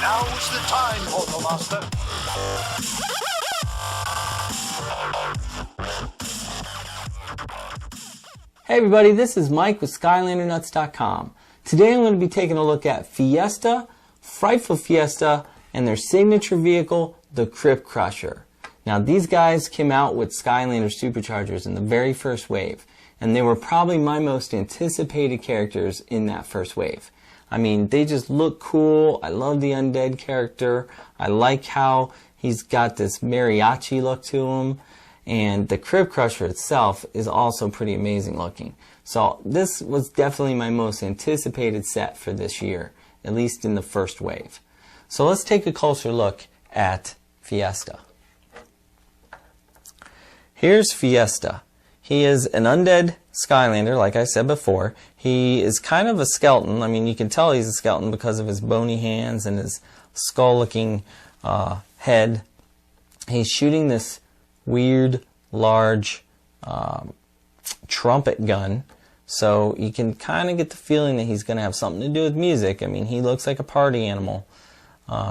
Now's the time, Portal Master. Hey everybody, this is Mike with SkylanderNutts.com. Today I'm going to be taking a look at Fiesta, Frightful Fiesta, and their signature vehicle, the Crypt Crusher. Now these guys came out with Skylanders Superchargers in the very first wave, and they were probably my most anticipated characters in that first wave. I mean, they just look cool. I love the undead character. I like how he's got this mariachi look to him. And the Crypt Crusher itself is also pretty amazing looking. So this was definitely my most anticipated set for this year, at least in the first wave. So let's take a closer look at Fiesta. Here's Fiesta. He is an undead Skylander, like I said before. He is kind of a skeleton. I mean, you can tell he's a skeleton because of his bony hands and his skull-looking head. He's shooting this weird, large trumpet gun. So you can kind of get the feeling that he's going to have something to do with music. I mean, he looks like a party animal.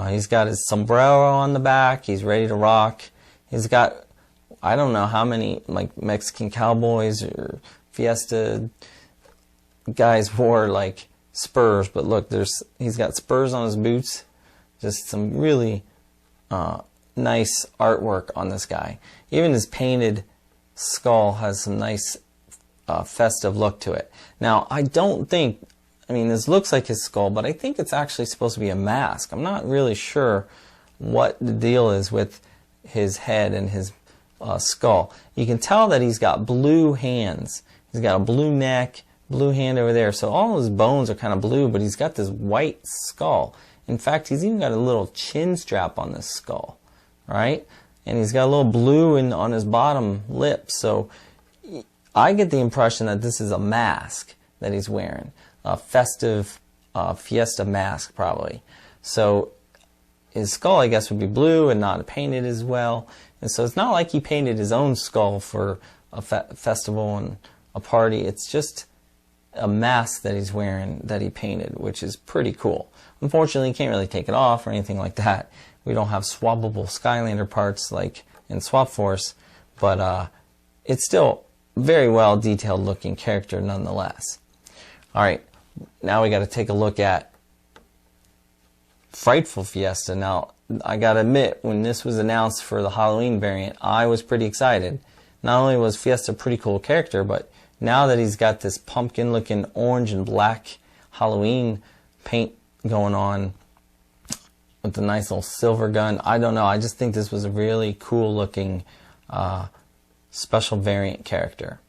He's got his sombrero on the back. He's ready to rock. He's got, I don't know how many like Mexican cowboys or Fiesta guys wore like spurs, but look, he's got spurs on his boots. Just some really nice artwork on this guy. Even his painted skull has some nice festive look to it. Now, I mean, this looks like his skull, but I think it's actually supposed to be a mask. I'm not really sure what the deal is with his head and his skull. You can tell that he's got blue hands. He's got a blue neck, blue hand over there. So all his bones are kind of blue, but he's got this white skull. In fact, he's even got a little chin strap on this skull. Right? And he's got a little blue on his bottom lip. So I get the impression that this is a mask that he's wearing. A festive Fiesta mask, probably. So his skull, I guess, would be blue and not painted as well. And so it's not like he painted his own skull for a festival and a party. It's just a mask that he's wearing that he painted, which is pretty cool. Unfortunately, you can't really take it off or anything like that. We don't have swappable Skylander parts like in Swap Force, but it's still very well detailed looking character nonetheless. Alright, now we got to take a look at Frightful Fiesta. Now, I got to admit, when this was announced for the Halloween variant, I was pretty excited. Not only was Fiesta a pretty cool character, but now that he's got this pumpkin looking orange and black Halloween paint going on, with the nice little silver gun. I don't know. I just think this was a really cool looking special variant character.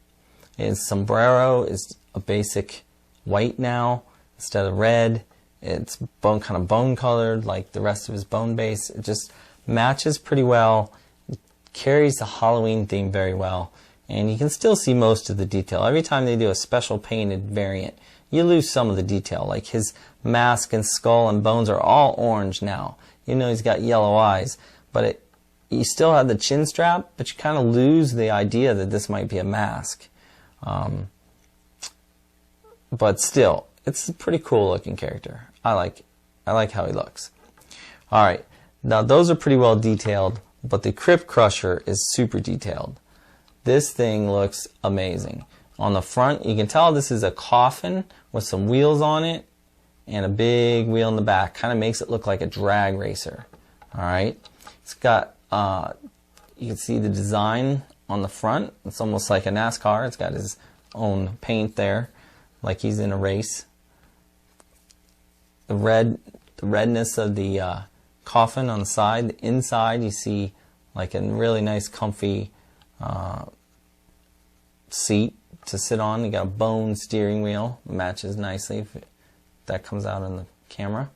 His sombrero is a basic white now instead of red. It's kind of bone colored like the rest of his bone base. It just matches pretty well. It carries the Halloween theme very well. And you can still see most of the detail. Every time they do a special painted variant, you lose some of the detail. Like his mask and skull and bones are all orange now. You know he's got yellow eyes, but you still have the chin strap, but you kind of lose the idea that this might be a mask. But still, it's a pretty cool looking character. I like how he looks. Alright, now those are pretty well detailed, but the Crypt Crusher is super detailed. This thing looks amazing. On the front, you can tell this is a coffin with some wheels on it and a big wheel in the back. Kind of makes it look like a drag racer. Alright, it's got, you can see the design on the front. It's almost like a NASCAR. It's got his own paint there, like he's in a race. The redness of the coffin on the side. The inside, you see like a really nice comfy seat to sit on. You got a bone steering wheel, matches nicely if that comes out on the camera.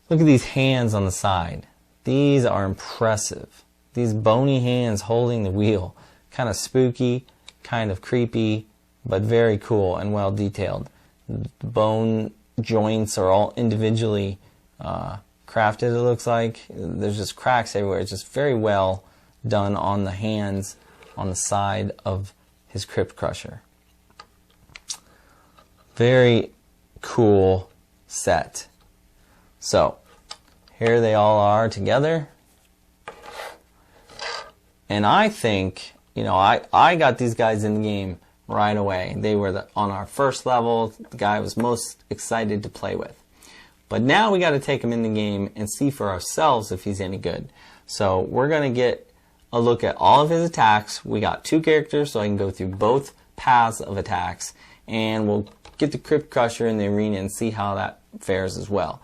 Look at these hands on the side. These are impressive. These bony hands holding the wheel. Kind of spooky, kind of creepy, but very cool and well detailed. The bone joints are all individually crafted, it looks like. There's just cracks everywhere. It's just very well done on the hands on the side of his Crypt Crusher. Very cool set. So, Here they all are together. And I think, you know, I got these guys in the game right away. They were on our first level, the guy I was most excited to play with. But now we got to take him in the game and see for ourselves if he's any good. So we're going to get a look at all of his attacks. We got 2 characters, so I can go through both paths of attacks. And we'll get the Crypt Crusher in the arena and see how that fares as well.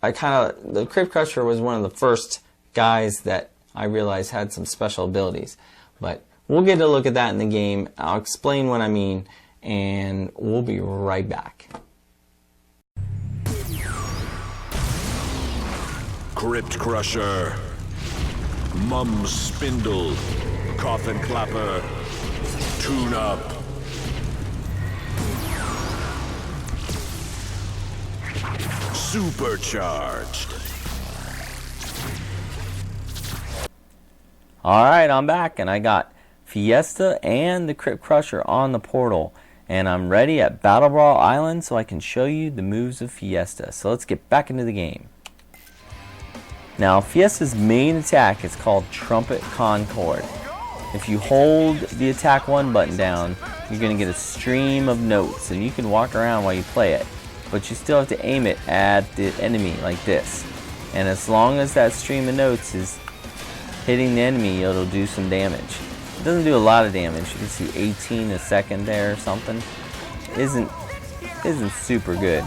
The Crypt Crusher was one of the first guys that I realized had some special abilities. But we'll get a look at that in the game. I'll explain what I mean, and we'll be right back. Crypt Crusher, Mum Spindle, Coffin Clapper, Tune Up. Supercharged. Alright, I'm back, and I got Fiesta and the Crypt Crusher on the portal. And I'm ready at Battle Brawl Island so I can show you the moves of Fiesta. So let's get back into the game. Now, Fiesta's main attack is called Trumpet Concord. If you hold the attack 1 button down, you're going to get a stream of notes, and you can walk around while you play it. But you still have to aim it at the enemy like this. And as long as that stream of notes is hitting the enemy, it'll do some damage. It doesn't do a lot of damage. You can see 18 a second there or something. Isn't super good.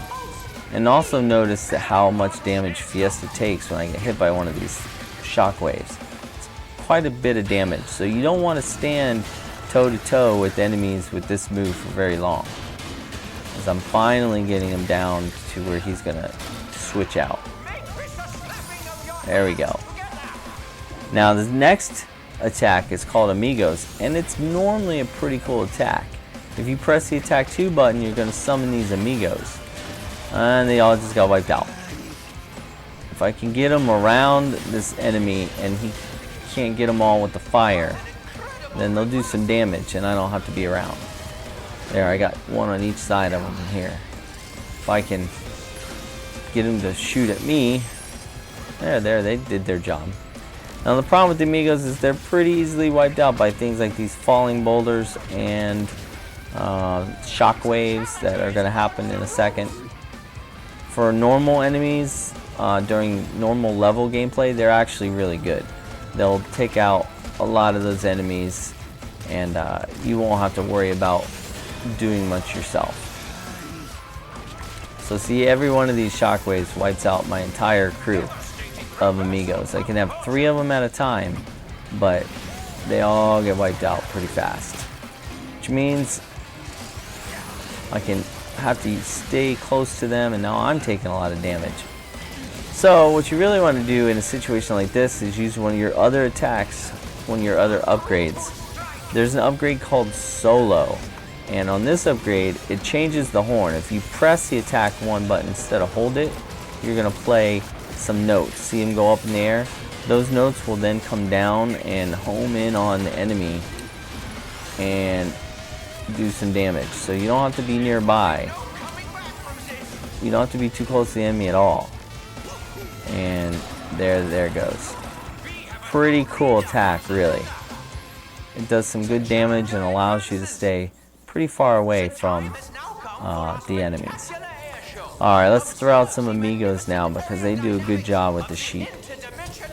And also notice how much damage Fiesta takes when I get hit by one of these shockwaves. It's quite a bit of damage. So you don't want to stand toe to toe with enemies with this move for very long. As I'm finally getting him down to where he's gonna switch out. There we go. Now the next attack is called Amigos, and it's normally a pretty cool attack. If you press the attack 2 button, you're going to summon these Amigos, and they all just got wiped out. If I can get him around this enemy and he can't get them all with the fire, then they'll do some damage and I don't have to be around. There, I got one on each side of them here. If I can get him to shoot at me, there, they did their job. Now the problem with the Amigos is they're pretty easily wiped out by things like these falling boulders and shock waves that are going to happen in a second. For normal enemies, during normal level gameplay, they're actually really good. They'll take out a lot of those enemies, and you won't have to worry about doing much yourself. So see, every one of these shockwaves wipes out my entire crew of Amigos. I can have 3 of them at a time, but they all get wiped out pretty fast, which means I can have to stay close to them, and now I'm taking a lot of damage. So what you really want to do in a situation like this is use one of your other attacks, one of your other upgrades. There's an upgrade called Solo, and on this upgrade it changes the horn. If you press the attack 1 button instead of hold it, you're going to play some notes. See them go up in the air? Those notes will then come down and home in on the enemy and do some damage. So you don't have to be nearby. You don't have to be too close to the enemy at all. And there it goes. Pretty cool attack, really. It does some good damage and allows you to stay pretty far away from the enemies. Alright, let's throw out some Amigos now because they do a good job with the sheep.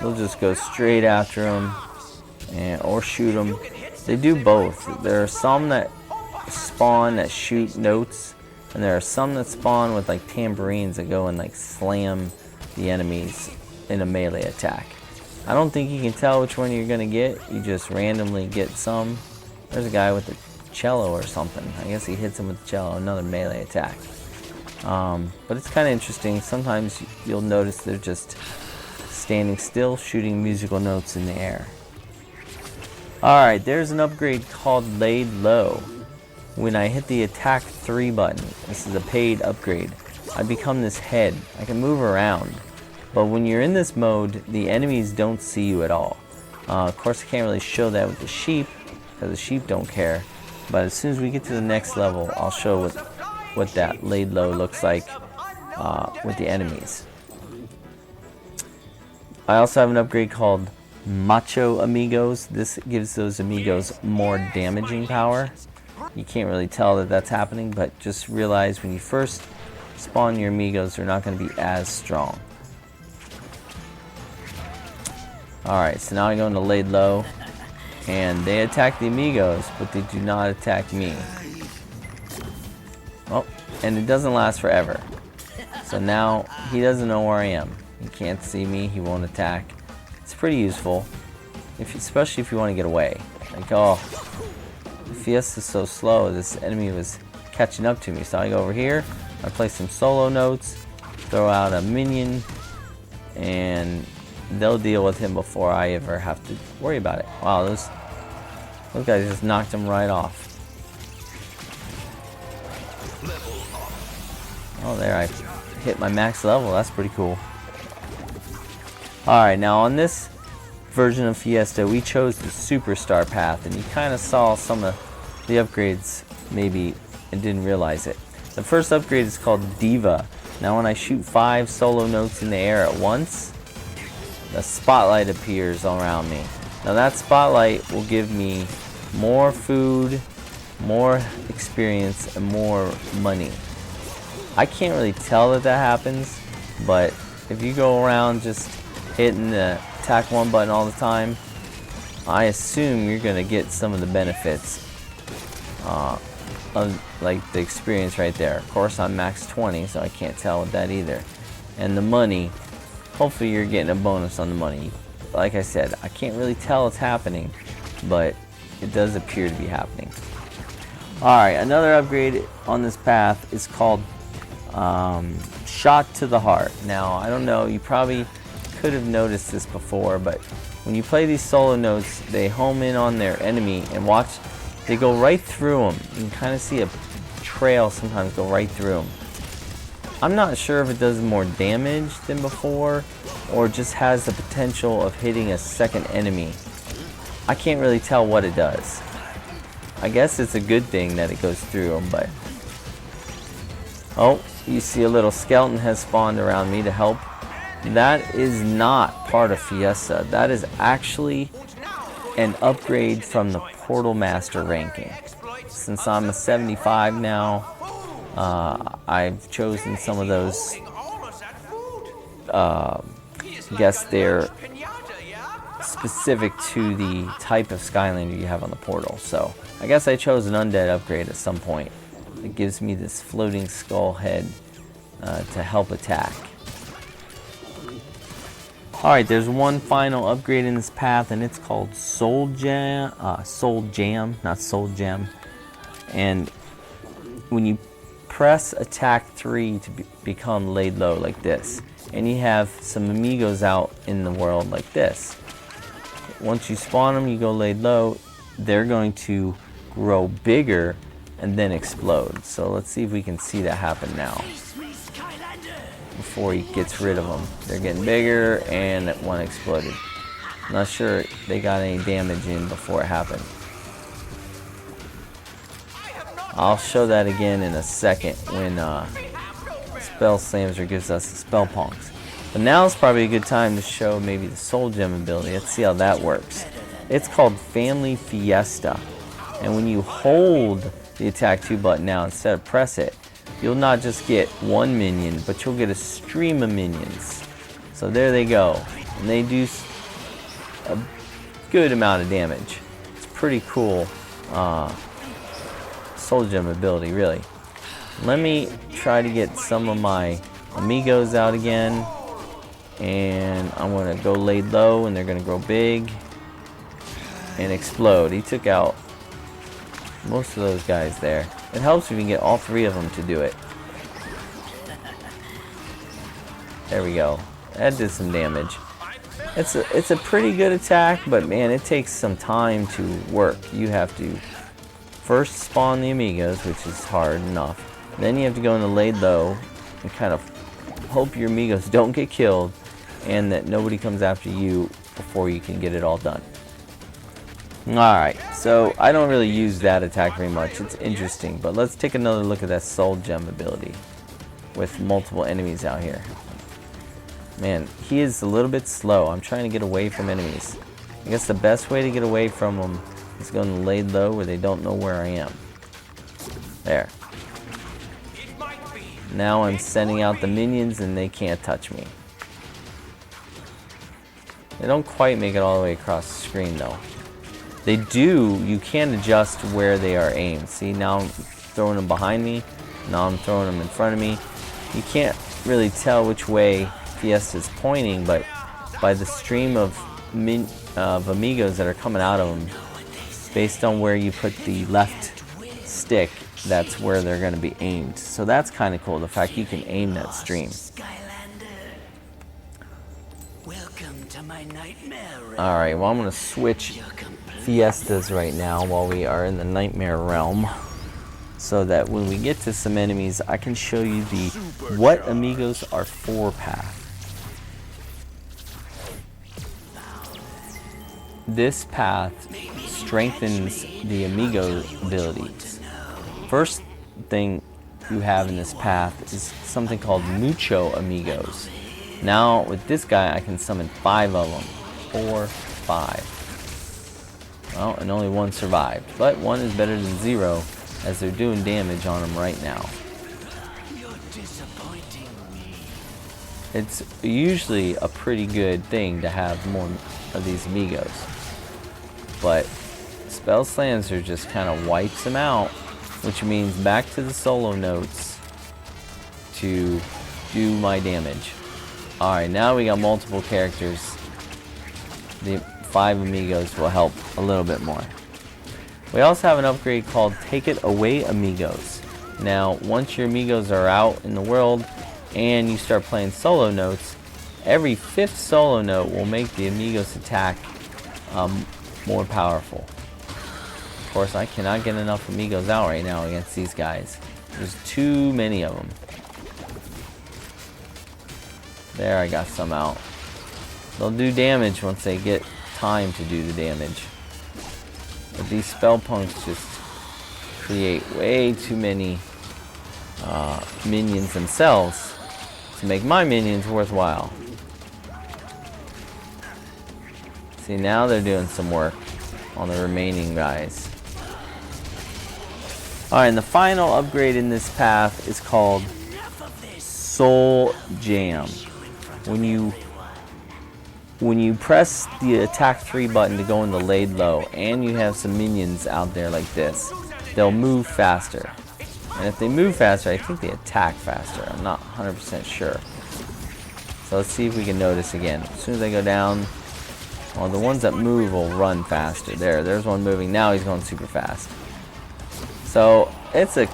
They'll just go straight after them or shoot them. They do both. There are some that spawn that shoot notes, and there are some that spawn with like tambourines that go and like slam the enemies in a melee attack. I don't think you can tell which one you're going to get. You just randomly get some. There's a guy with a cello or something. I guess he hits him with the cello, another melee attack. But it's kind of interesting. Sometimes you'll notice they're just standing still, shooting musical notes in the air. Alright, there's an upgrade called Laid Low. When I hit the attack 3 button, this is a paid upgrade, I become this head. I can move around. But when you're in this mode, the enemies don't see you at all. Of course, I can't really show that with the sheep, because the sheep don't care. But as soon as we get to the next level, I'll show what that laid low looks like with the enemies. I also have an upgrade called Macho Amigos. This gives those amigos more damaging power. You can't really tell that that's happening, but just realize when you first spawn your amigos, they're not going to be as strong. Alright, so now I go into laid low, and they attack the amigos, but they do not attack me. Oh, and it doesn't last forever. So now he doesn't know where I am. He can't see me, he won't attack. It's pretty useful, especially if you want to get away. Like, oh, the Fiesta's so slow, this enemy was catching up to me. So I go over here, I play some solo notes, throw out a minion, and they'll deal with him before I ever have to worry about it. Wow, those guys just knocked him right off. Oh, there, I hit my max level. That's pretty cool. Alright, now on this version of Fiesta, we chose the Superstar path, and you kind of saw some of the upgrades maybe and didn't realize it. The first upgrade is called Diva. Now when I shoot 5 solo notes in the air at once, the spotlight appears around me. Now that spotlight will give me more food, more experience, and more money. I can't really tell that happens, but if you go around just hitting the attack 1 button all the time, I assume you're going to get some of the benefits of like the experience right there. Of course I'm max 20, so I can't tell with that either. And the money, hopefully you're getting a bonus on the money. Like I said, I can't really tell it's happening, but it does appear to be happening. Alright, another upgrade on this path is called Shot to the Heart. Now, I don't know, you probably could have noticed this before, but when you play these solo notes, they home in on their enemy and watch, they go right through them. You can kind of see a trail sometimes go right through them. I'm not sure if it does more damage than before, or just has the potential of hitting a second enemy. I can't really tell what it does. I guess it's a good thing that it goes through them, but... Oh, you see a little skeleton has spawned around me to help. That is not part of Fiesta. That is actually an upgrade from the Portal Master ranking. Since I'm a 75 now, I've chosen some of those. I guess they're specific to the type of Skylander you have on the portal. So I guess I chose an undead upgrade at some point. It gives me this floating skull head to help attack. Alright, there's one final upgrade in this path, and it's called Soul Jam, not Soul Gem. And when you press attack 3 to become laid low like this, and you have some amigos out in the world like this. Once you spawn them, you go laid low, they're going to grow bigger and then explode. So let's see if we can see that happen now. Before he gets rid of them. They're getting bigger and that one exploded. I'm not sure they got any damage in before it happened. I'll show that again in a second when Spell Slamser gives us the Spell Punks. But now is probably a good time to show maybe the Soul Gem ability. Let's see how that works. It's called Family Fiesta. And when you hold the attack 2 button now instead of press it, you'll not just get one minion, but you'll get a stream of minions. So there they go. And they do a good amount of damage. It's pretty cool Soul Gem ability, really. Let me try to get some of my amigos out again. And I'm going to go laid low, and they're going to grow big and explode. He took out most of those guys there. It helps if you can get all 3 of them to do it. There we go. That did some damage. It's a pretty good attack, but man, it takes some time to work. You have to first spawn the amigos, which is hard enough. Then you have to go into laid low and kind of hope your amigos don't get killed and that nobody comes after you before you can get it all done. Alright, so I don't really use that attack very much. It's interesting, but let's take another look at that Soul Gem ability with multiple enemies out here. Man, he is a little bit slow. I'm trying to get away from enemies. I guess the best way to get away from them is going to lay low where they don't know where I am. There. Now I'm sending out the minions and they can't touch me. They don't quite make it all the way across the screen though. They do, you can adjust where they are aimed. See, now I'm throwing them behind me. Now I'm throwing them in front of me. You can't really tell which way Fiesta is pointing, but by the stream of amigos that are coming out of them, based on where you put the left stick, that's where they're going to be aimed. So that's kind of cool, the fact you can aim that stream. Alright, well I'm going to switch Fiestas right now while we are in the Nightmare realm, so that when we get to some enemies I can show you the what amigos are for path. This path strengthens the amigo abilities. First thing you have in this path is something called Mucho Amigos. Now with this guy I can summon 5 of them. 4, 5. Well, and only 1 survived, but 1 is better than 0 as they're doing damage on him right now. It's usually a pretty good thing to have more of these amigos, but Spell Slancer just kind of wipes them out, which means back to the solo notes to do my damage. Alright, now we got multiple characters. The 5 amigos will help a little bit more. We also have an upgrade called Take It Away Amigos. Now, once your amigos are out in the world and you start playing solo notes, every 5th solo note will make the amigos attack more powerful. Of course, I cannot get enough amigos out right now against these guys. There's too many of them. There, I got some out. They'll do damage once they get time to do the damage. But these spell punks just create way too many minions themselves to make my minions worthwhile. See, now they're doing some work on the remaining guys. Alright, and the final upgrade in this path is called Soul Jam. When you press the attack 3 button to go into laid low and you have some minions out there like this, they'll move faster. And if they move faster, I think they attack faster. I'm not 100% sure. So let's see if we can notice again. As soon as I go down, well, the ones that move will run faster. There's one moving. Now he's going super fast. So it's a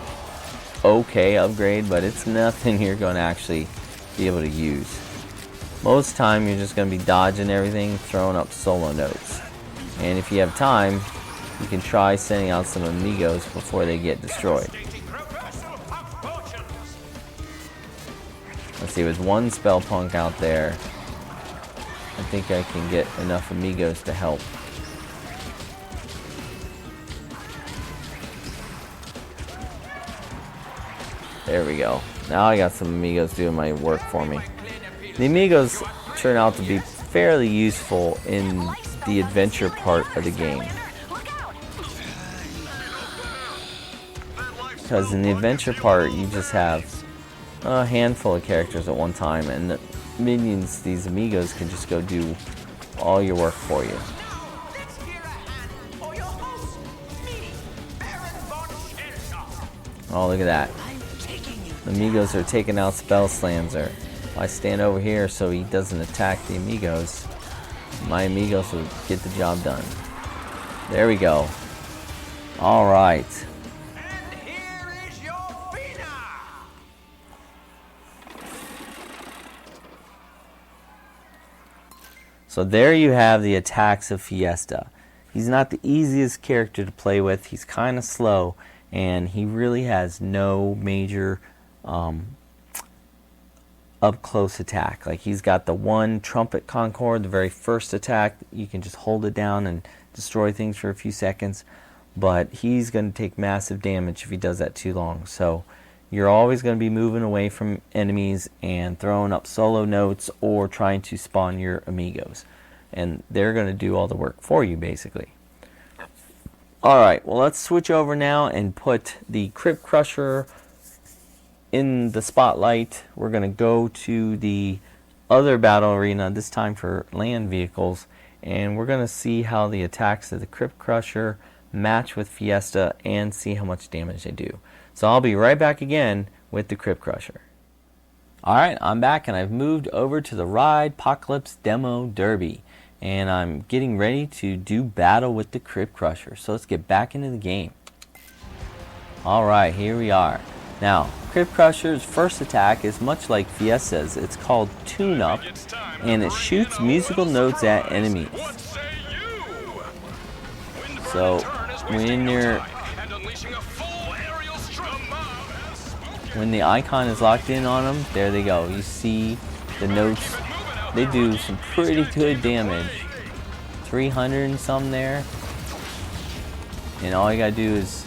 okay upgrade, but it's nothing you're going to actually be able to use. Most time you're just going to be dodging everything, throwing up solo notes. And if you have time, you can try sending out some amigos before they get destroyed. Let's see, with 1 spell punk out there, I think I can get enough amigos to help. There we go. Now I got some amigos doing my work for me. The amigos turn out to be fairly useful in the adventure part of the game. Because in the adventure part, you just have a handful of characters at one time, and the minions, these amigos, can just go do all your work for you. Oh, look at that. The amigos are taking out Spell Slancer. If I stand over here so he doesn't attack the amigos, my amigos will get the job done. There we go. Alright. So there you have the attacks of Fiesta. He's not the easiest character to play with. He's kind of slow, and he really has no major up close attack. Like, he's got the 1 trumpet concord, the very first attack. You can just hold it down and destroy things for a few seconds, but he's going to take massive damage if he does that too long. So you're always going to be moving away from enemies and throwing up solo notes or trying to spawn your amigos. And they're going to do all the work for you, basically. Alright, well, let's switch over now and put the Crypt Crusher in the spotlight. We're going to go to the other battle arena, this time for land vehicles, and we're going to see how the attacks of the Crypt Crusher match with Fiesta and see how much damage they do. So I'll be right back again with the Crypt Crusher. Alright, I'm back and I've moved over to the Ride Apocalypse Demo Derby. And I'm getting ready to do battle with the Crypt Crusher. So let's get back into the game. Alright, here we are. Now, Crypt Crusher's first attack is much like Fiesta's. It's called Tune Up, and it shoots musical notes at enemies. So, when the icon is locked in on them, there they go. You see the notes. They do some pretty good damage. 300 and some there. And all you gotta do is,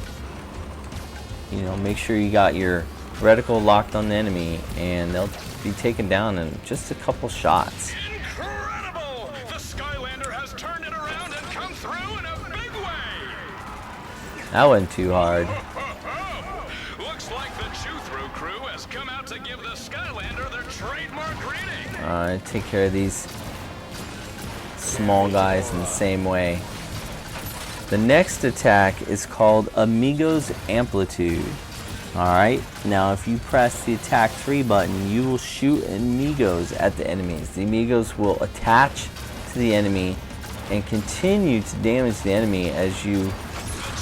you know, make sure you got your reticle locked on the enemy, and they'll be taken down in just a couple shots. Incredible! The Skylander has turned it around and come through in a big way! That wasn't too hard. Looks like the Chew-Through crew has come out to give the Skylander their trademark greeting. Take care of these small guys in the same way. The next attack is called Amigos Amplitude. Alright, now if you press the attack 3 button, you will shoot amigos at the enemies. The amigos will attach to the enemy and continue to damage the enemy as you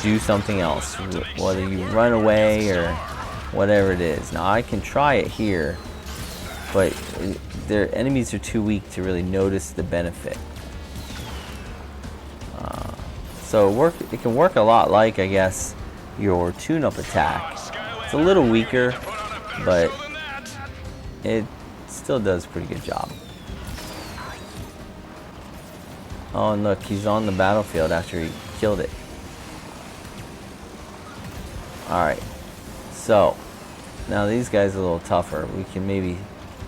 do something else, whether you run away or whatever it is. Now I can try it here, but their enemies are too weak to really notice the benefit. So it can work a lot like, I guess, your tune-up attack. It's a little weaker, but it still does a pretty good job. Oh, and look, he's on the battlefield after he killed it. Alright, so now these guys are a little tougher. We can maybe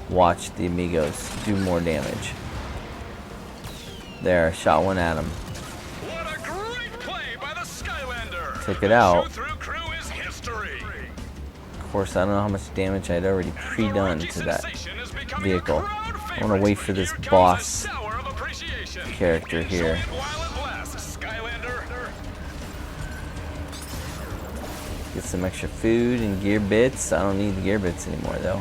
watch the amigos do more damage. There, shot one at him. What a great play by the Skylander! Took it out. Chew-Through crew is history. Of course, I don't know how much damage I'd already pre-done to that vehicle. I want to wait for this boss character here. Get some extra food and gear bits. I don't need the gear bits anymore though.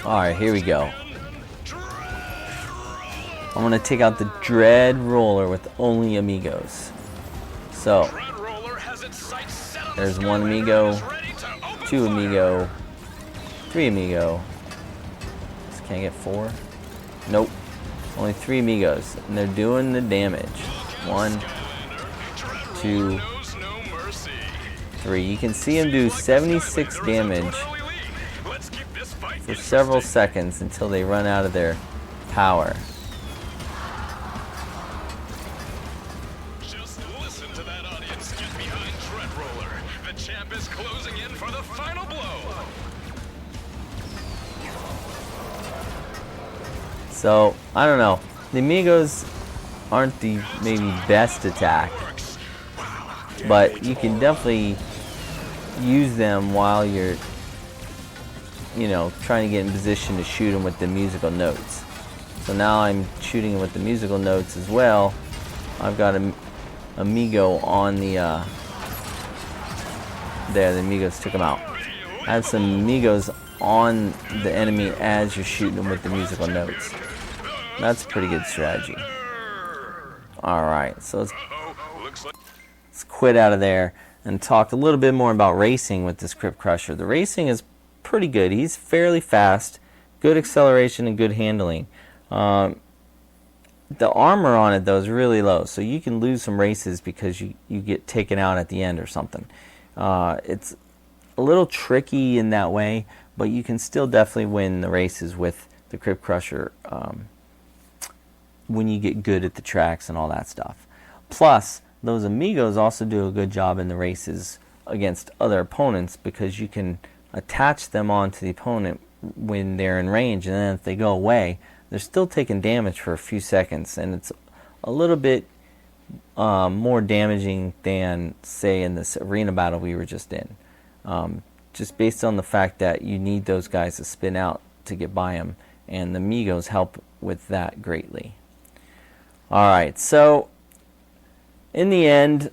Alright, here we go. I'm going to take out the Dread Roller with only amigos. So, there's one amigo, two amigo, three amigo. Can I get four? Nope. Only three amigos. And they're doing the damage. 1, 2, 3. You can see them do 76 damage for several seconds until they run out of their power. Just listen to that audience get behind Dread Roller. The champ is closing in for the final blow. So, I don't know. The amigos aren't the maybe best attack, but you can definitely use them while you're, you know, trying to get in position to shoot them with the musical notes. So now I'm shooting them with the musical notes as well. I've got an amigo on the, there, the amigos took him out. I have some amigos on the enemy as you're shooting them with the musical notes. That's a pretty good strategy. Alright, so let's quit out of there and talk a little bit more about racing with this Crypt Crusher. The racing is pretty good. He's fairly fast, good acceleration and good handling. The armor on it though is really low, so you can lose some races because you get taken out at the end or something. It's a little tricky in that way, but you can still definitely win the races with the Crypt Crusher when you get good at the tracks and all that stuff. Plus, those amigos also do a good job in the races against other opponents, because you can attach them onto the opponent when they're in range, and then if they go away, they're still taking damage for a few seconds, and it's a little bit more damaging than, say, in this arena battle we were just in. Just based on the fact that you need those guys to spin out to get by them, and the amigos help with that greatly. Alright, so in the end,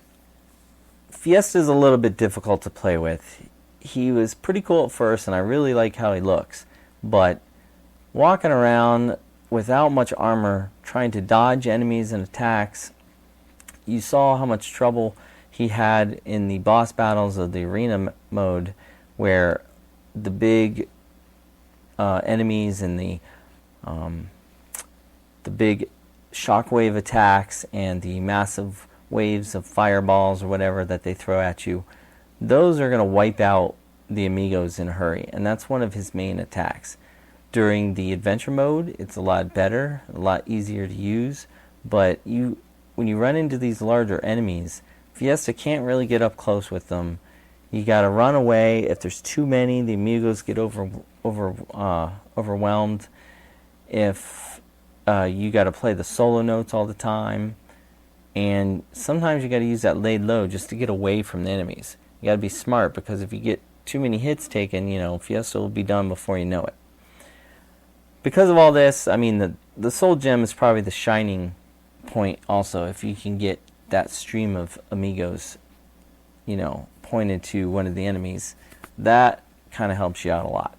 Fiesta is a little bit difficult to play with. He was pretty cool at first, and I really like how he looks, but walking around without much armor, trying to dodge enemies and attacks, you saw how much trouble he had in the boss battles of the arena mode, where the big enemies and the big shockwave attacks and the massive waves of fireballs or whatever that they throw at you, those are going to wipe out the amigos in a hurry, and that's one of his main attacks. During the adventure mode, it's a lot better, a lot easier to use, but when you run into these larger enemies, Fiesta can't really get up close with them. You got to run away. If there's too many, the amigos get overwhelmed. If you got to play the solo notes all the time, and sometimes you got to use that laid low just to get away from the enemies. You got to be smart, because if you get too many hits taken, Fiesta will be done before you know it. Because of all this, I mean, the soul gem is probably the shining point also. If you can get that stream of amigos, pointed to one of the enemies, that kind of helps you out a lot.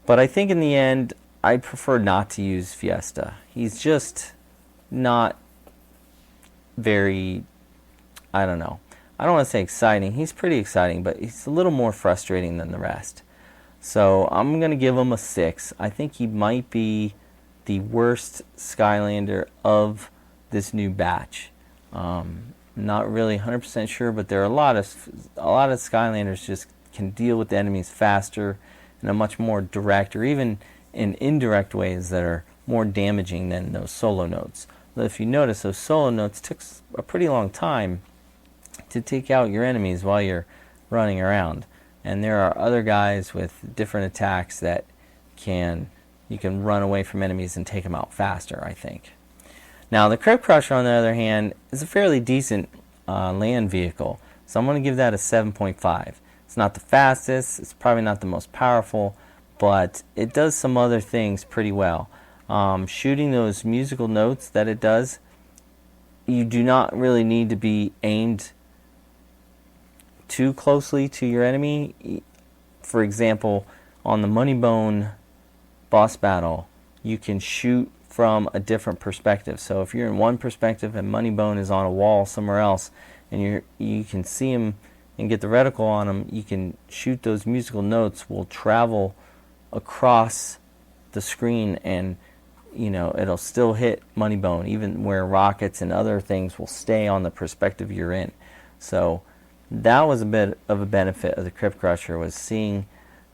But I think in the end, I prefer not to use Fiesta. He's just not very, I don't know. I don't want to say exciting. He's pretty exciting, but he's a little more frustrating than the rest. So I'm going to give him a 6. I think he might be the worst Skylander of this new batch. Not really 100% sure, but there are a lot of Skylanders just can deal with the enemies faster in a much more direct, or even in indirect ways that are more damaging than those solo notes. But if you notice, those solo notes took a pretty long time to take out your enemies while you're running around. And there are other guys with different attacks that you can run away from enemies and take them out faster, I think. Now, the Crypt Crusher, on the other hand, is a fairly decent land vehicle, so I'm going to give that a 7.5. It's not the fastest, it's probably not the most powerful, but it does some other things pretty well. Shooting those musical notes that it does, you do not really need to be aimed too closely to your enemy. For example, on the Moneybone boss battle, you can shoot from a different perspective. So if you're in one perspective and Moneybone is on a wall somewhere else, and you can see him and get the reticle on him, you can shoot those musical notes will travel across the screen, and it'll still hit Moneybone, even where rockets and other things will stay on the perspective you're in. So that was a bit of a benefit of the Crypt Crusher, was seeing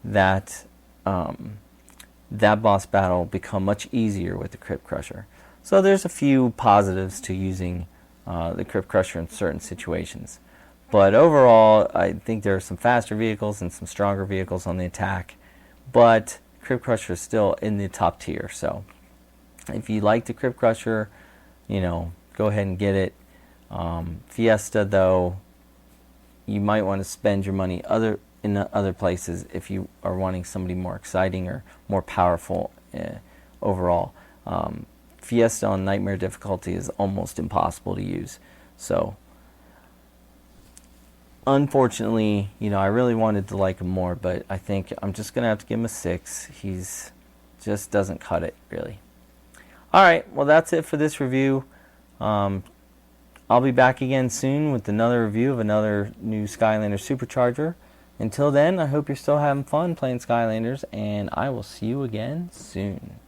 that that boss battle become much easier with the Crypt Crusher. So there's a few positives to using the Crypt Crusher in certain situations. But overall, I think there are some faster vehicles and some stronger vehicles on the attack. But Crypt Crusher is still in the top tier. So if you like the Crypt Crusher, go ahead and get it. Fiesta, though, you might want to spend your money in other places if you are wanting somebody more exciting or more powerful overall. Fiesta on Nightmare difficulty is almost impossible to use. So, unfortunately, I really wanted to like him more, but I think I'm just going to have to give him a 6. He's just doesn't cut it, really. Alright, well, that's it for this review. I'll be back again soon with another review of another new Skylander Supercharger. Until then, I hope you're still having fun playing Skylanders, and I will see you again soon.